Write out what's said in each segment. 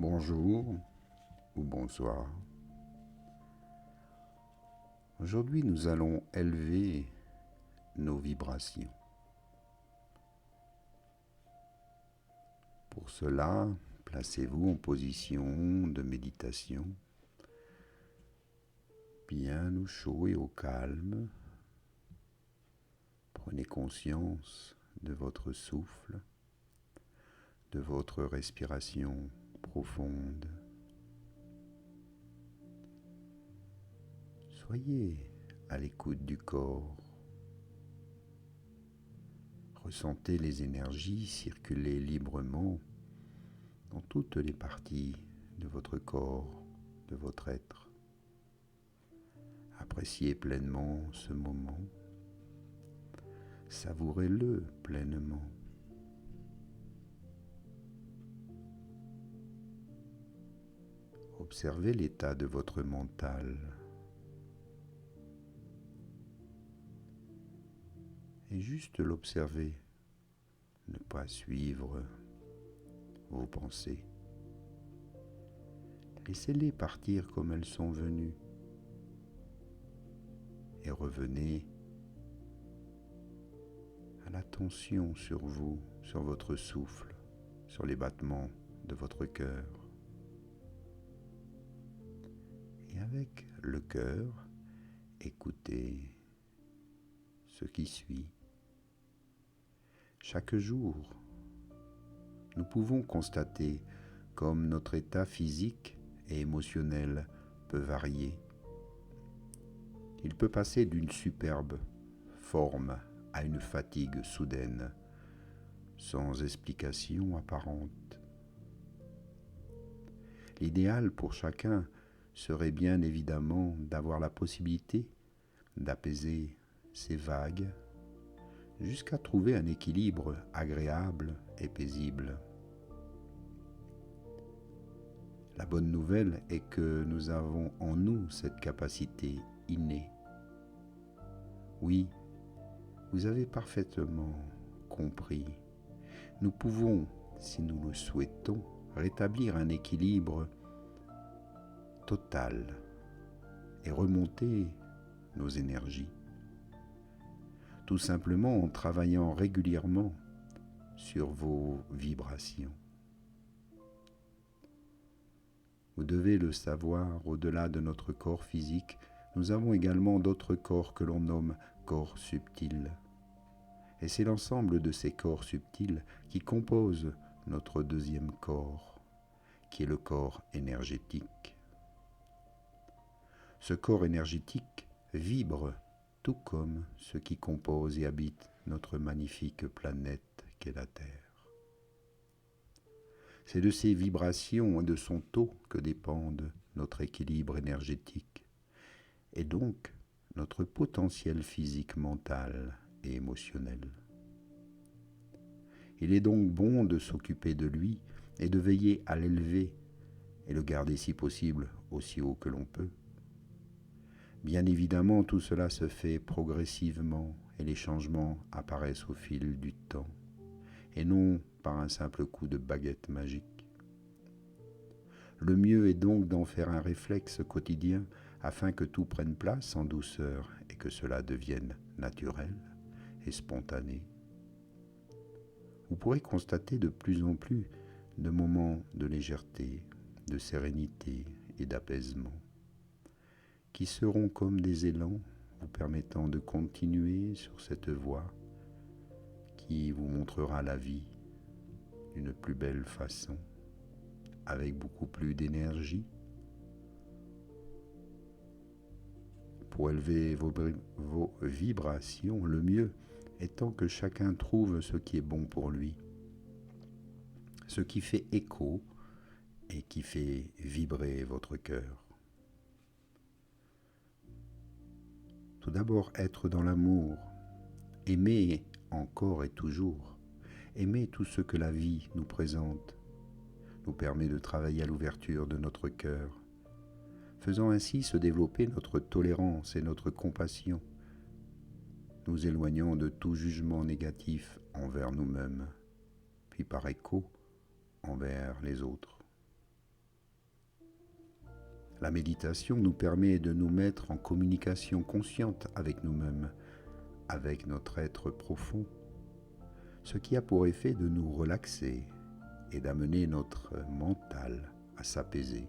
Bonjour ou bonsoir. Aujourd'hui, nous allons élever nos vibrations. Pour cela, placez-vous en position de méditation, bien au chaud et au calme. Prenez conscience de votre souffle, de votre respiration profonde. Soyez à l'écoute du corps. Ressentez les énergies circuler librement dans toutes les parties de votre corps, de votre être. Appréciez pleinement ce moment. Savourez-le pleinement. Observez l'état de votre mental et juste l'observer, ne pas suivre vos pensées. Laissez-les partir comme elles sont venues et revenez à l'attention sur vous, sur votre souffle, sur les battements de votre cœur. Et avec le cœur, écoutez ce qui suit. Chaque jour, nous pouvons constater comme notre état physique et émotionnel peut varier. Il peut passer d'une superbe forme à une fatigue soudaine, sans explication apparente. L'idéal pour chacun serait bien évidemment d'avoir la possibilité d'apaiser ces vagues jusqu'à trouver un équilibre agréable et paisible. La bonne nouvelle est que nous avons en nous cette capacité innée. Oui, vous avez parfaitement compris. Nous pouvons, si nous le souhaitons, rétablir un équilibre total et remonter nos énergies. Tout simplement en travaillant régulièrement sur vos vibrations. Vous devez le savoir, au-delà de notre corps physique, nous avons également d'autres corps que l'on nomme corps subtils. Et c'est l'ensemble de ces corps subtils qui composent notre deuxième corps, qui est le corps énergétique. Ce corps énergétique vibre tout comme ce qui compose et habite notre magnifique planète qu'est la Terre. C'est de ces vibrations et de son taux que dépendent notre équilibre énergétique et donc notre potentiel physique, mental et émotionnel. Il est donc bon de s'occuper de lui et de veiller à l'élever et le garder si possible aussi haut que l'on peut. Bien évidemment, tout cela se fait progressivement et les changements apparaissent au fil du temps et non par un simple coup de baguette magique. Le mieux est donc d'en faire un réflexe quotidien afin que tout prenne place en douceur et que cela devienne naturel et spontané. Vous pourrez constater de plus en plus de moments de légèreté, de sérénité et d'apaisement qui seront comme des élans vous permettant de continuer sur cette voie qui vous montrera la vie d'une plus belle façon, avec beaucoup plus d'énergie. Pour élever vos vibrations, le mieux étant que chacun trouve ce qui est bon pour lui, ce qui fait écho et qui fait vibrer votre cœur. Tout d'abord, être dans l'amour, aimer encore et toujours, aimer tout ce que la vie nous présente, nous permet de travailler à l'ouverture de notre cœur, faisant ainsi se développer notre tolérance et notre compassion, nous éloignant de tout jugement négatif envers nous-mêmes, puis par écho envers les autres. La méditation nous permet de nous mettre en communication consciente avec nous-mêmes, avec notre être profond, ce qui a pour effet de nous relaxer et d'amener notre mental à s'apaiser,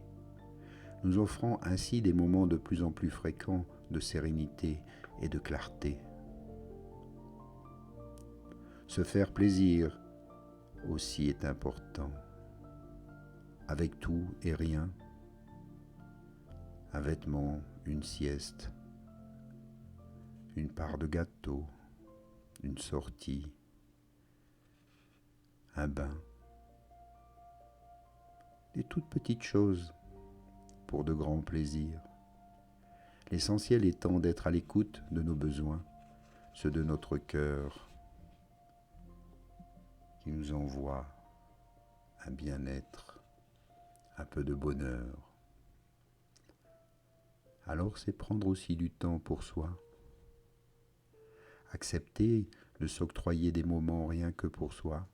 nous offrant ainsi des moments de plus en plus fréquents de sérénité et de clarté. Se faire plaisir aussi est important, avec tout et rien, un vêtement, une sieste, une part de gâteau, une sortie, un bain, des toutes petites choses pour de grands plaisirs. L'essentiel étant d'être à l'écoute de nos besoins, ceux de notre cœur, qui nous envoie un bien-être, un peu de bonheur. Alors c'est prendre aussi du temps pour soi, accepter de s'octroyer des moments rien que pour soi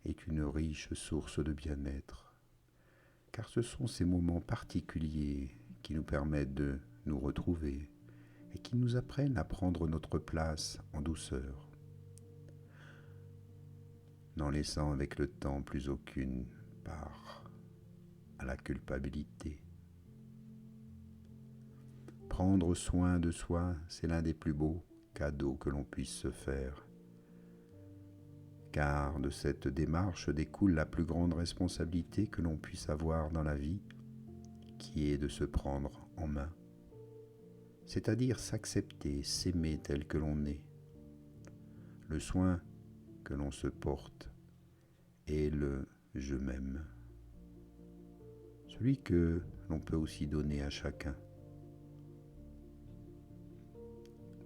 est une riche source de bien-être, car ce sont ces moments particuliers qui nous permettent de nous retrouver et qui nous apprennent à prendre notre place en douceur, n'en laissant avec le temps plus aucune part à la culpabilité. Prendre soin de soi, c'est l'un des plus beaux cadeaux que l'on puisse se faire, car de cette démarche découle la plus grande responsabilité que l'on puisse avoir dans la vie, qui est de se prendre en main, c'est-à-dire s'accepter, s'aimer tel que l'on est. Le soin que l'on se porte est le « je m'aime », celui que l'on peut aussi donner à chacun.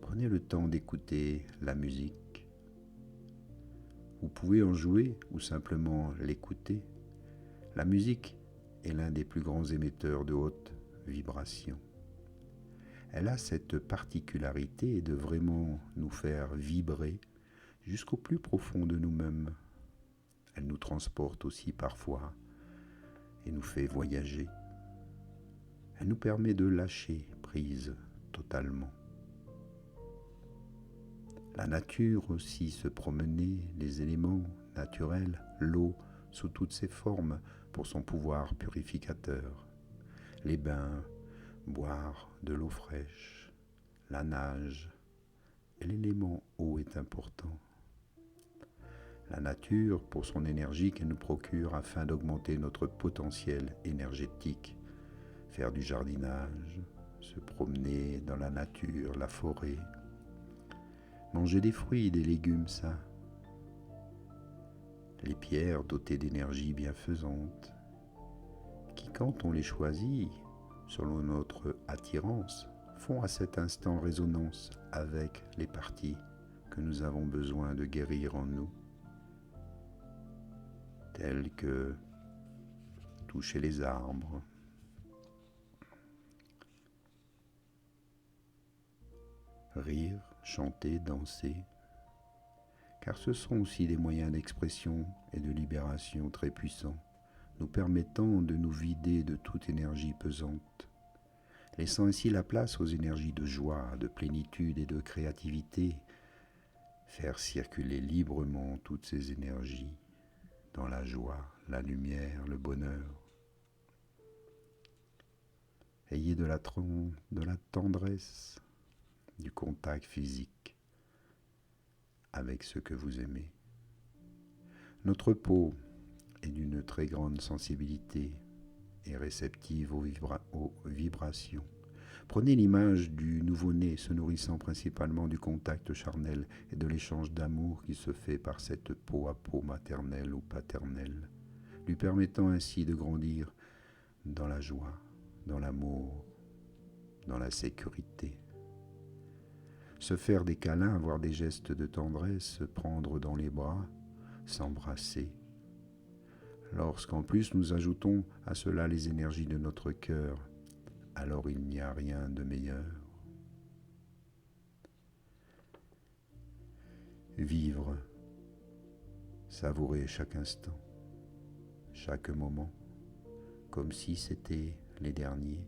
Prenez le temps d'écouter la musique. Vous pouvez en jouer ou simplement l'écouter. La musique est l'un des plus grands émetteurs de haute vibration. Elle a cette particularité de vraiment nous faire vibrer jusqu'au plus profond de nous-mêmes. Elle nous transporte aussi parfois et nous fait voyager. Elle nous permet de lâcher prise totalement. La nature aussi, se promener, les éléments naturels, l'eau sous toutes ses formes pour son pouvoir purificateur, les bains, boire de l'eau fraîche, la nage, et l'élément eau est important. La nature pour son énergie qu'elle nous procure afin d'augmenter notre potentiel énergétique, faire du jardinage, se promener dans la nature, la forêt, manger des fruits et des légumes sains, les pierres dotées d'énergie bienfaisante, qui quand on les choisit, selon notre attirance, font à cet instant résonance avec les parties que nous avons besoin de guérir en nous, telles que toucher les arbres, rire, chanter, danser, car ce sont aussi des moyens d'expression et de libération très puissants, nous permettant de nous vider de toute énergie pesante, laissant ainsi la place aux énergies de joie, de plénitude et de créativité, faire circuler librement toutes ces énergies dans la joie, la lumière, le bonheur. Ayez de la tendresse, du contact physique avec ce que vous aimez. Notre peau est d'une très grande sensibilité et réceptive aux vibrations. Prenez l'image du nouveau-né se nourrissant principalement du contact charnel et de l'échange d'amour qui se fait par cette peau à peau maternelle ou paternelle, lui permettant ainsi de grandir dans la joie, dans l'amour, dans la sécurité. Se faire des câlins, avoir des gestes de tendresse, se prendre dans les bras, s'embrasser. Lorsqu'en plus nous ajoutons à cela les énergies de notre cœur, alors il n'y a rien de meilleur. Vivre, savourer chaque instant, chaque moment, comme si c'était les derniers,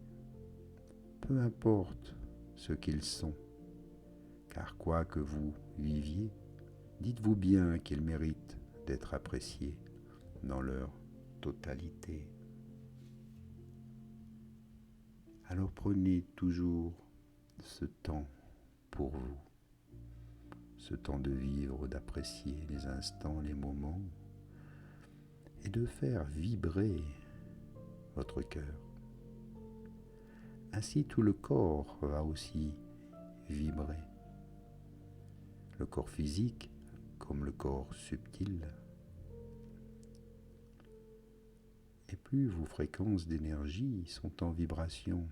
peu importe ce qu'ils sont, car quoi que vous viviez, dites-vous bien qu'ils méritent d'être appréciés dans leur totalité. Alors prenez toujours ce temps pour vous, ce temps de vivre, d'apprécier les instants, les moments, et de faire vibrer votre cœur. Ainsi tout le corps va aussi vibrer. Le corps physique comme le corps subtil. Et plus vos fréquences d'énergie sont en vibration,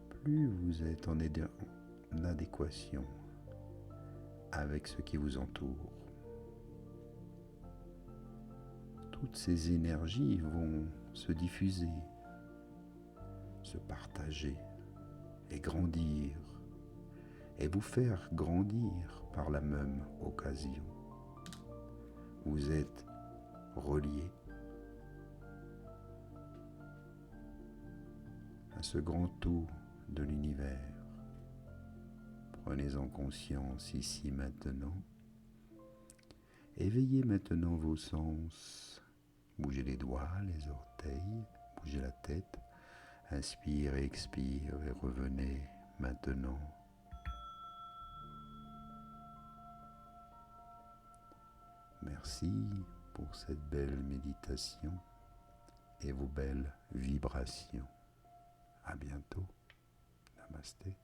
plus vous êtes en adéquation avec ce qui vous entoure. Toutes ces énergies vont se diffuser, se partager et grandir, et vous faire grandir par la même occasion. Vous êtes reliés à ce grand tout de l'univers. Prenez-en conscience ici maintenant. Éveillez maintenant vos sens. Bougez les doigts, les orteils, bougez la tête. Inspire et expire et revenez maintenant. Merci pour cette belle méditation et vos belles vibrations. À bientôt. Namasté.